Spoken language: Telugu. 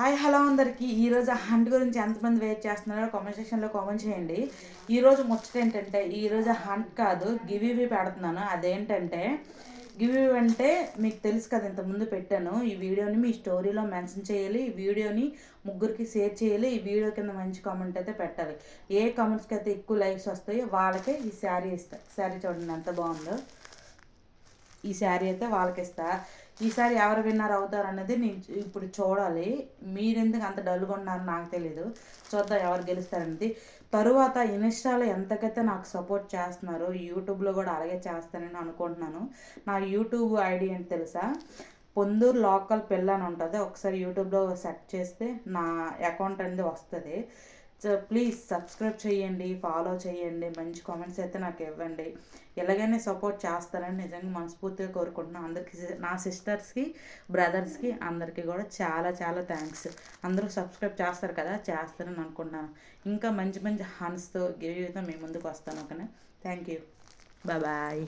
హాయ్ హలో అందరికీ. ఈరోజు హంట్ గురించి ఎంతమంది వెయిట్ చేస్తున్నారో కామెంట్ సెక్షన్లో కామెంట్ చేయండి. ఈరోజు ముచ్చట ఏంటంటే, ఈరోజు హంట్ కాదు గివ్ పెడుతున్నాను. అదేంటంటే గివ్ అంటే మీకు తెలుసు కదా, ఇంతకుముందు పెట్టాను. ఈ వీడియోని మీ స్టోరీలో మెన్షన్ చేయాలి, ఈ వీడియోని ముగ్గురికి షేర్ చేయాలి, ఈ వీడియో కింద మంచి కామెంట్ అయితే పెట్టాలి. ఏ కామెంట్స్కి అయితే ఎక్కువ లైక్స్ వస్తాయో వాళ్ళకే ఈ శారీ ఇస్తాను. శారీ చూడండి ఎంత బాగుందో. ఈ శారీ అయితే వాళ్ళకి ఇస్తా. ఈసారి ఎవరు విన్నర్ అవుతారు అనేది నేను ఇప్పుడు చూడాలి. మీరెందుకు అంత డల్గా ఉన్నారో నాకు తెలీదు. చూద్దాం ఎవరు గెలుస్తారనేది. తరువాత ఇన్స్టాలో ఎంతకైతే నాకు సపోర్ట్ చేస్తున్నారు, యూట్యూబ్లో కూడా అలాగే చేస్తానని అనుకుంటున్నాను. నా యూట్యూబ్ ఐడి ఏంటి తెలుసా? పొందూరు లోకల్ పిల్ల అని ఉంటుంది. ఒకసారి యూట్యూబ్లో సెర్చ్ చేస్తే నా అకౌంట్ అనేది వస్తుంది. సో ప్లీజ్ సబ్స్క్రైబ్ చేయండి, ఫాలో చేయండి, మంచి కామెంట్స్ అయితే నాకు ఇవ్వండి. ఎలాగైనా సపోర్ట్ చేస్తారని నిజంగా మనస్ఫూర్తిగా కోరుకుంటున్నాను. అందరికీ, నా సిస్టర్స్కి, బ్రదర్స్కి అందరికీ కూడా చాలా చాలా థ్యాంక్స్. అందరూ సబ్స్క్రైబ్ చేస్తారు కదా, చేస్తారని అనుకుంటున్నాను. ఇంకా మంచి మంచి హన్స్తో గివ్యూతో మీ ముందుకు వస్తాను. ఓకేనా? Thank you. బాయ్.